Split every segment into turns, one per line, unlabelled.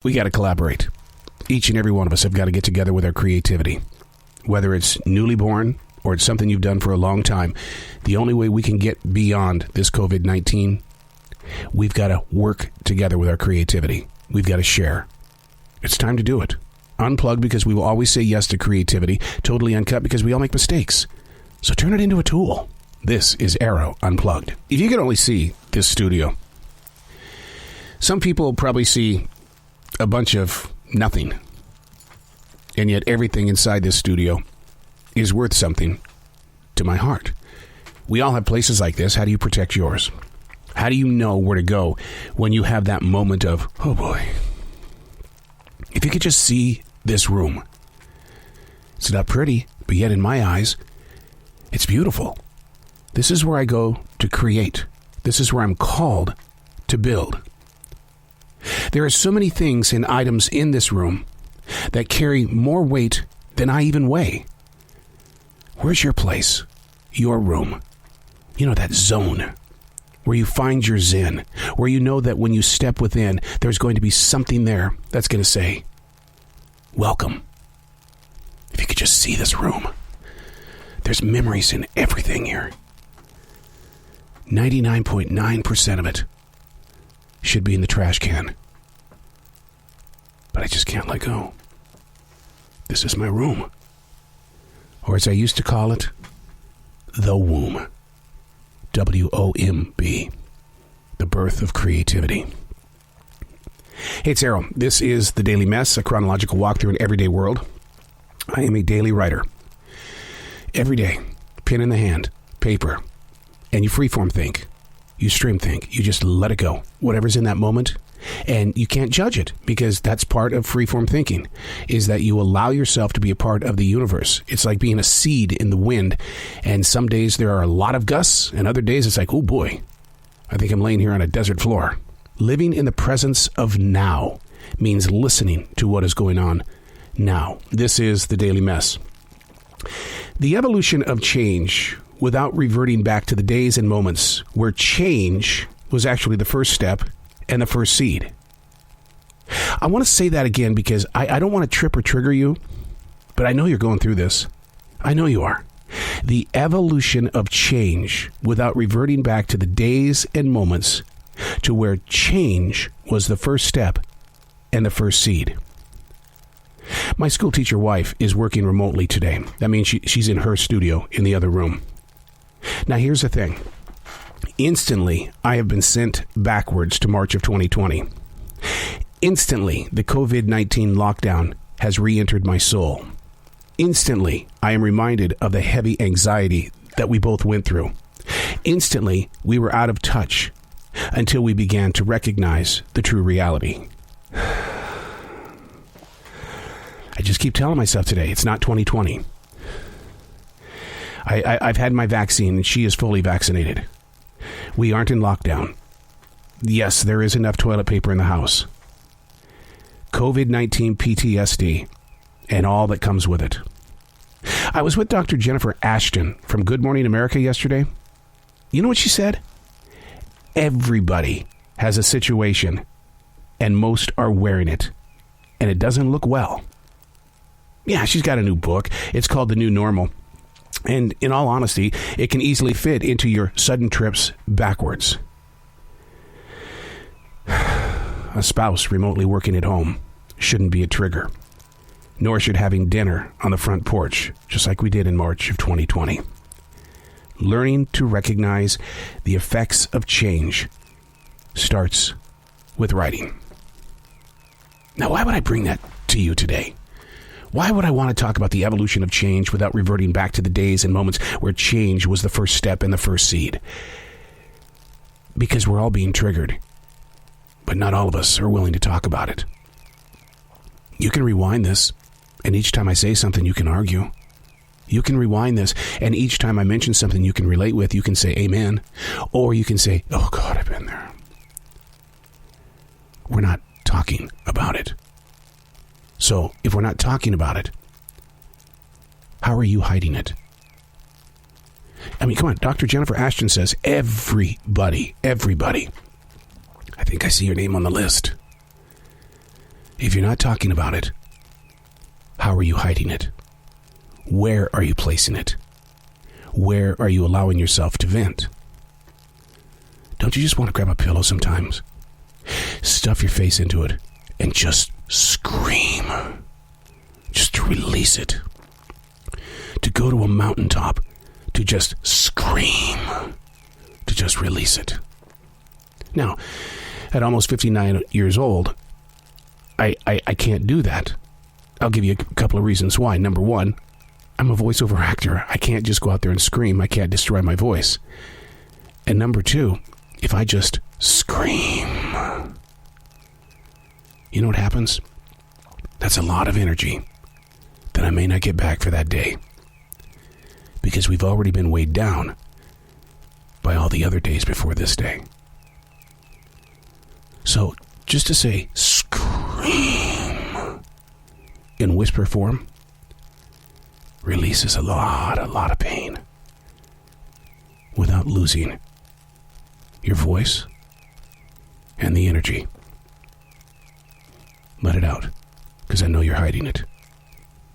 We got to collaborate. Each and every one of us have got to get together with our creativity. Whether it's newly born or it's something you've done for a long time, the only way we can get beyond this COVID-19, we've got to work together with our creativity. We've got to share. It's time to do it. Unplugged because we will always say yes to creativity. Totally Uncut because we all make mistakes. So turn it into a tool. This is Arroe Unplugged. If you could only see this studio, some people probably see a bunch of nothing. And yet everything inside this studio is worth something to my heart. We all have places like this. How do you protect yours? How do you know where to go when you have that moment of, oh boy, if you could just see this room. It's not pretty, but yet in my eyes, it's beautiful. This is where I go to create. This is where I'm called to build. There are so many things and items in this room that carry more weight than I even weigh. Where's your place? Your room. You know, that zone where you find your zen, where you know that when you step within, there's going to be something there that's going to say, welcome. If you could just see this room. There's memories in everything here. 99.9% of it should be in the trash can. But I just can't let go. This is my room. Or as I used to call it, the womb. W-O-M-B. The birth of creativity. Hey, it's Arroe. This is The Daily Mess, a chronological walk through an everyday world. I am a daily writer. Every day, pen in the hand, paper, and you freeform think. You stream think. You just let it go. Whatever's in that moment. And you can't judge it because that's part of freeform thinking, is that you allow yourself to be a part of the universe. It's like being a seed in the wind. And some days there are a lot of gusts, and other days it's like, oh boy, I think I'm laying here on a desert floor. Living in the presence of now means listening to what is going on now. This is The Daily Mess. The evolution of change without reverting back to the days and moments where change was actually the first step and the first seed. I want to say that again because I don't want to trip or trigger you, but I know you're going through this. I know you are. The evolution of change without reverting back to the days and moments to where change was the first step and the first seed. My school teacher wife is working remotely today. That means she's in her studio in the other room. Now, here's the thing. Instantly, I have been sent backwards to March of 2020. Instantly, the COVID-19 lockdown has re-entered my soul. Instantly, I am reminded of the heavy anxiety that we both went through. Instantly, we were out of touch until we began to recognize the true reality. I just keep telling myself today, it's not 2020. I've had my vaccine and she is fully vaccinated. We aren't in lockdown. Yes, there is enough toilet paper in the house. COVID-19 PTSD and all that comes with it. I was with Dr. Jennifer Ashton from Good Morning America yesterday. You know what she said? Everybody has a situation and most are wearing it. And it doesn't look well. Yeah, she's got a new book. It's called The New Normal. And in all honesty, it can easily fit into your sudden trips backwards. A spouse remotely working at home shouldn't be a trigger. Nor should having dinner on the front porch, just like we did in March of 2020. Learning to recognize the effects of change starts with writing. Now, why would I bring that to you today? Why would I want to talk about the evolution of change without reverting back to the days and moments where change was the first step and the first seed? Because we're all being triggered, but not all of us are willing to talk about it. You can rewind this, and each time I say something, you can argue. You can rewind this, and each time I mention something you can relate with, you can say amen, or you can say, oh God, I've been there. We're not talking about it. So, if we're not talking about it, how are you hiding it? I mean, come on, Dr. Jennifer Ashton says, everybody. I think I see your name on the list. If you're not talking about it, how are you hiding it? Where are you placing it? Where are you allowing yourself to vent? Don't you just want to grab a pillow sometimes? Stuff your face into it and just scream. Just to release it. To go to a mountaintop, to just scream. To just release it. Now, at almost 59 years old, I can't do that. I'll give you a couple of reasons why. Number one, I'm a voiceover actor. I can't just go out there and scream. I can't destroy my voice. And number two, if I just scream, you know what happens? That's a lot of energy that I may not get back for that day. Because we've already been weighed down by all the other days before this day. So, just to say, scream in whisper form releases a lot of pain without losing your voice and the energy. Let it out, because I know you're hiding it.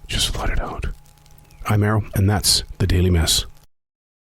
Just let it out. I'm Arroe, and that's The Daily Mess.